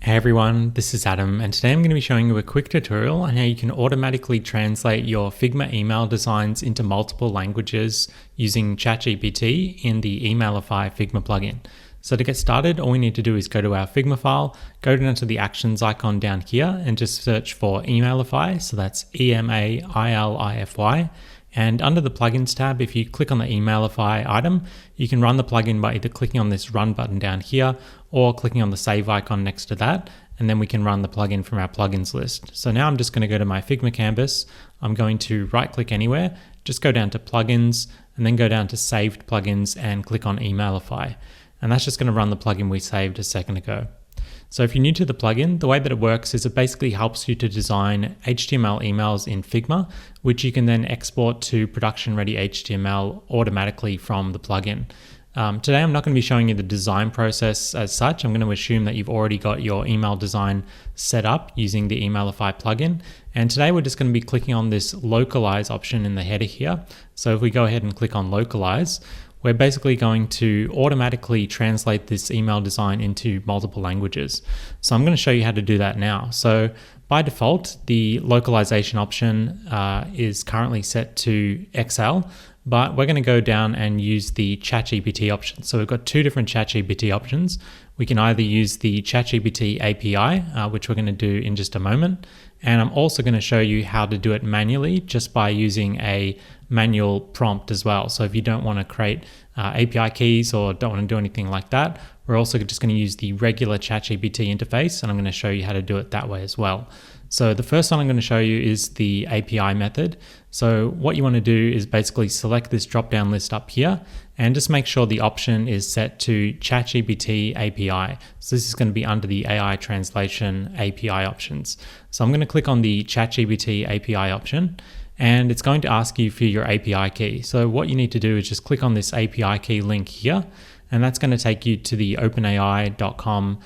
Hey everyone, this is Adam, and today I'm going to be showing you a quick tutorial on how you can automatically translate your Figma email designs into multiple languages using ChatGPT in the Emailify Figma plugin. So to get started, all we need to do is go to our Figma file, go down to the actions icon down here and just search for Emailify, so that's Emailify. And under the plugins tab, if you click on the Emailify item, you can run the plugin by either clicking on this run button down here or clicking on the save icon next to that, and then we can run the plugin from our plugins list. So now I'm just going to go to my Figma canvas. I'm going to right click anywhere, just go down to plugins and then go down to saved plugins and click on Emailify. And that's just going to run the plugin we saved a second ago. So if you're new to the plugin, the way that it works is it basically helps you to design HTML emails in Figma, which you can then export to production-ready HTML automatically from the plugin. Today I'm not going to be showing you the design process as such. I'm going to assume that you've already got your email design set up using the Emailify plugin. And today we're just going to be clicking on this localize option in the header here. So if we go ahead and click on localize, we're basically going to automatically translate this email design into multiple languages. So I'm going to show you how to do that now. So by default, the localization option is currently set to Excel, but we're going to go down and use the ChatGPT option. So we've got two different ChatGPT options. We can either use the ChatGPT API, which we're going to do in just a moment. And I'm also going to show you how to do it manually just by using a manual prompt as well. So if you don't want to create API keys or don't want to do anything like that, we're also just going to use the regular ChatGPT interface, and I'm going to show you how to do it that way as well. So the first one I'm going to show you is the API method. So what you want to do is basically select this drop-down list up here and just make sure the option is set to ChatGPT API. So this is going to be under the AI translation API options. So I'm going to click on the ChatGPT API option, and it's going to ask you for your API key. So what you need to do is just click on this API key link here, and that's going to take you to the openai.com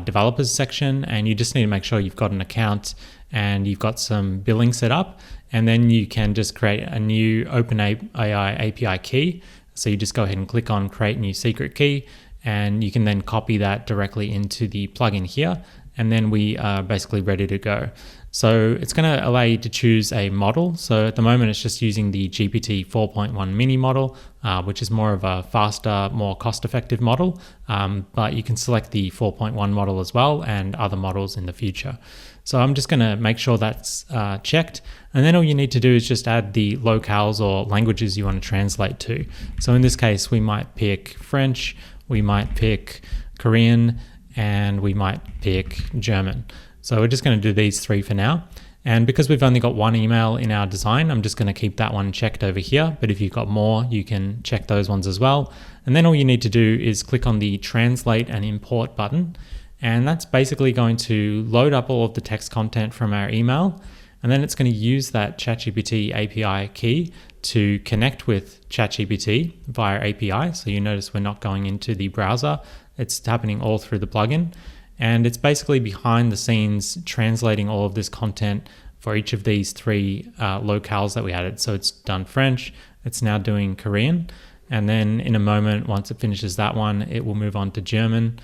developers section, and you just need to make sure you've got an account and you've got some billing set up, and then you can just create a new OpenAI API key. So you just go ahead and click on create new secret key, and you can then copy that directly into the plugin here, and then we are basically ready to go. So it's going to allow you to choose a model. So at the moment, it's just using the GPT 4.1 mini model, which is more of a faster, more cost-effective model. But you can select the 4.1 model as well and other models in the future. So I'm just going to make sure that's checked. And then all you need to do is just add the locales or languages you want to translate to. So in this case, we might pick French, we might pick Korean, and we might pick German. So we're just going to do these three for now. And because we've only got one email in our design, I'm just going to keep that one checked over here. But if you've got more, you can check those ones as well. And then all you need to do is click on the translate and import button. And that's basically going to load up all of the text content from our email. And then it's going to use that ChatGPT API key to connect with ChatGPT via API. So you notice we're not going into the browser. It's happening all through the plugin. And it's basically behind the scenes translating all of this content for each of these three locales that we added. So it's done French, it's now doing Korean. And then in a moment, once it finishes that one, it will move on to German.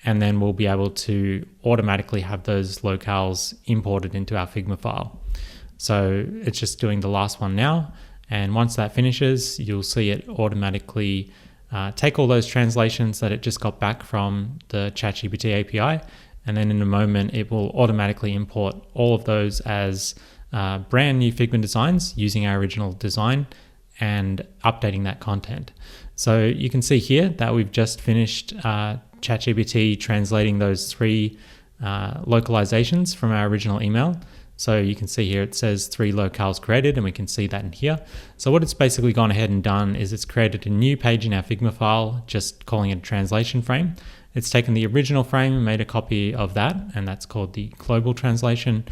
And then we'll be able to automatically have those locales imported into our Figma file. So it's just doing the last one now. And once that finishes, you'll see it automatically take all those translations that it just got back from the ChatGPT API. And then in a moment, it will automatically import all of those as brand new Figma designs using our original design and updating that content. So you can see here that we've just finished ChatGPT translating those three localizations from our original email. So you can see here it says 3 locales created, and we can see that in here. So what it's basically gone ahead and done is it's created a new page in our Figma file, just calling it a translation frame. It's taken the original frame and made a copy of that, and that's called the global translation.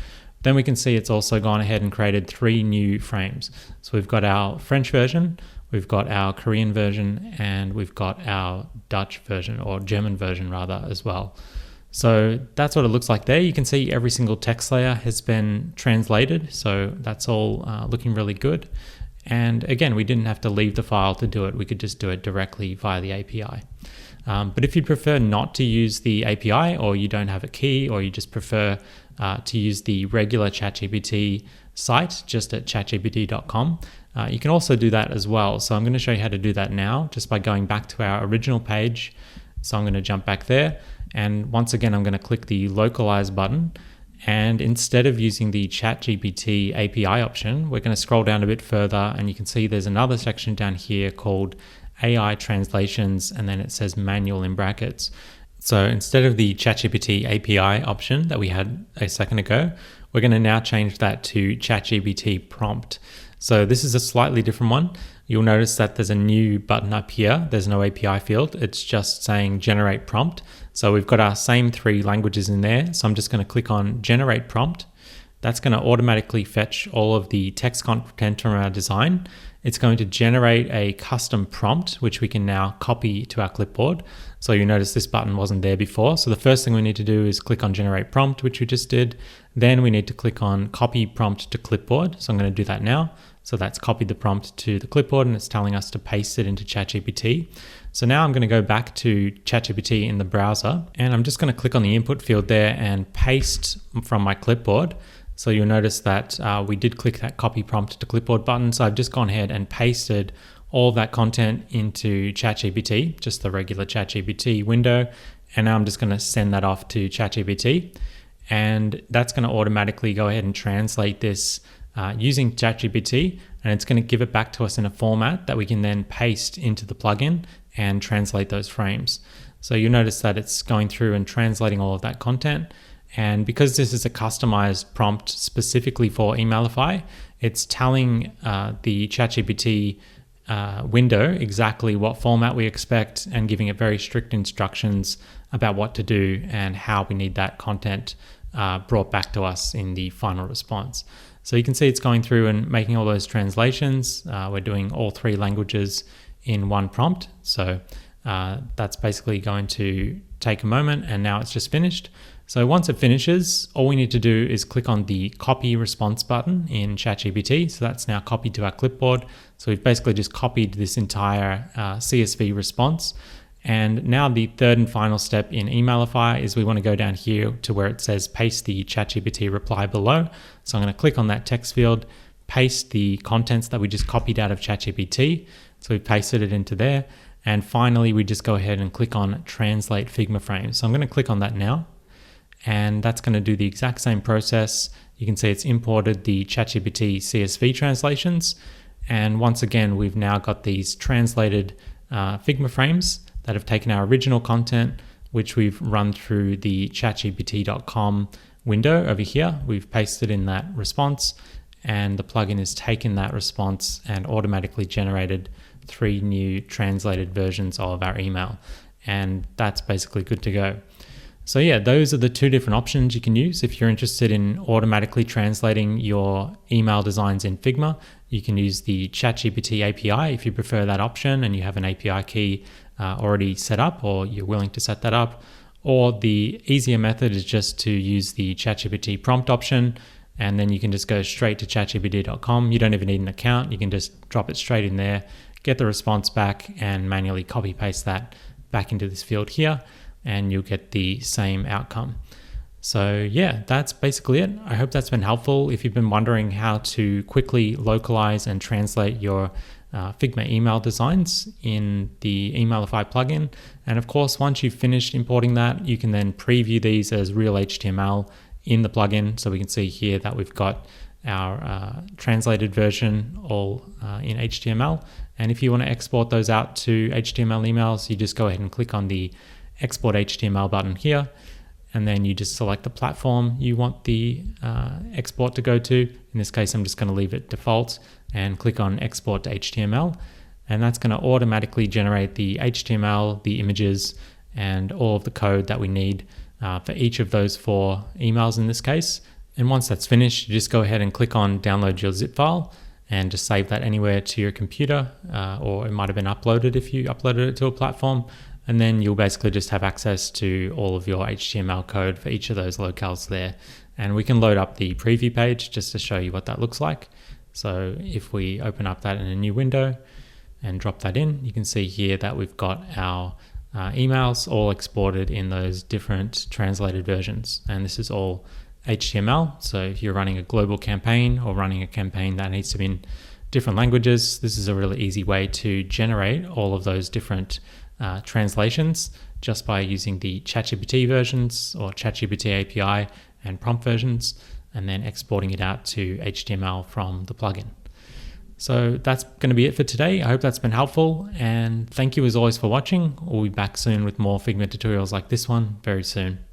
Then we can see it's also gone ahead and created 3 new frames. So we've got our French version, we've got our Korean version, and we've got our Dutch version, or German version rather, as well. So that's what it looks like there. You can see every single text layer has been translated. So that's all looking really good. And again, we didn't have to leave the file to do it. We could just do it directly via the API. But if you prefer not to use the API, or you don't have a key, or you just prefer to use the regular ChatGPT site just at chatgpt.com, you can also do that as well. So I'm going to show you how to do that now just by going back to our original page. So I'm going to jump back there, and once again I'm going to click the localize button, and instead of using the ChatGPT API option, we're going to scroll down a bit further, and you can see there's another section down here called AI translations, and then it says manual in brackets. So instead of the ChatGPT API option that we had a second ago, we're going to now change that to ChatGPT prompt. So this is a slightly different one. You'll notice that there's a new button up here. There's no API field. It's just saying generate prompt. So we've got our same 3 languages in there. So I'm just going to click on generate prompt. That's going to automatically fetch all of the text content from our design. It's going to generate a custom prompt, which we can now copy to our clipboard. So you notice this button wasn't there before. So the first thing we need to do is click on generate prompt, which we just did. Then we need to click on copy prompt to clipboard. So I'm going to do that now. So that's copied the prompt to the clipboard, and it's telling us to paste it into ChatGPT. So now I'm going to go back to ChatGPT in the browser, and I'm just going to click on the input field there and paste from my clipboard. So you'll notice that we did click that copy prompt to clipboard button. So I've just gone ahead and pasted all of that content into ChatGPT, just the regular ChatGPT window. And now I'm just going to send that off to ChatGPT. And that's going to automatically go ahead and translate this using ChatGPT. And it's going to give it back to us in a format that we can then paste into the plugin and translate those frames. So you'll notice that it's going through and translating all of that content. And because this is a customized prompt specifically for Emailify, it's telling the ChatGPT window exactly what format we expect and giving it very strict instructions about what to do and how we need that content brought back to us in the final response. So you can see it's going through and making all those translations. We're doing all 3 languages in one prompt. So that's basically going to take a moment, and now it's just finished. So once it finishes, all we need to do is click on the copy response button in ChatGPT. So that's now copied to our clipboard. So we've basically just copied this entire CSV response. And now the third and final step in Emailify is we want to go down here to where it says paste the ChatGPT reply below. So I'm going to click on that text field, paste the contents that we just copied out of ChatGPT. So we pasted it into there. And finally, we just go ahead and click on translate Figma frames. So I'm going to click on that now. And that's going to do the exact same process. You can see it's imported the ChatGPT CSV translations. And once again, we've now got these translated Figma frames that have taken our original content, which we've run through the chatgpt.com window over here. We've pasted in that response, and the plugin has taken that response and automatically generated 3 new translated versions of our email. And that's basically good to go. So yeah, those are the 2 different options you can use. If you're interested in automatically translating your email designs in Figma, you can use the ChatGPT API if you prefer that option and you have an API key already set up, or you're willing to set that up. Or the easier method is just to use the ChatGPT prompt option, and then you can just go straight to chatgpt.com. You don't even need an account. You can just drop it straight in there, get the response back, and manually copy paste that back into this field here, and you'll get the same outcome. So yeah, that's basically it. I hope that's been helpful. If you've been wondering how to quickly localize and translate your Figma email designs in the Emailify plugin. And of course, once you've finished importing that, you can then preview these as real HTML in the plugin. So we can see here that we've got our translated version all in HTML. And if you want to export those out to HTML emails, you just go ahead and click on the export HTML button here, and then you just select the platform you want the export to go to. In this case, I'm just going to leave it default and click on export to HTML, and that's going to automatically generate the HTML, the images, and all of the code that we need for each of those 4 emails in this case. And once that's finished, you just go ahead and click on download your zip file and just save that anywhere to your computer, or it might have been uploaded if you uploaded it to a platform. And then you'll basically just have access to all of your HTML code for each of those locales there. And we can load up the preview page just to show you what that looks like. So if we open up that in a new window and drop that in, you can see here that we've got our emails, all exported in those different translated versions. And this is all HTML. So if you're running a global campaign or running a campaign that needs to be in different languages, this is a really easy way to generate all of those different translations just by using the ChatGPT versions or ChatGPT API and prompt versions, and then exporting it out to HTML from the plugin. So that's going to be it for today. I hope that's been helpful, and thank you as always for watching. We'll be back soon with more Figma tutorials like this one very soon.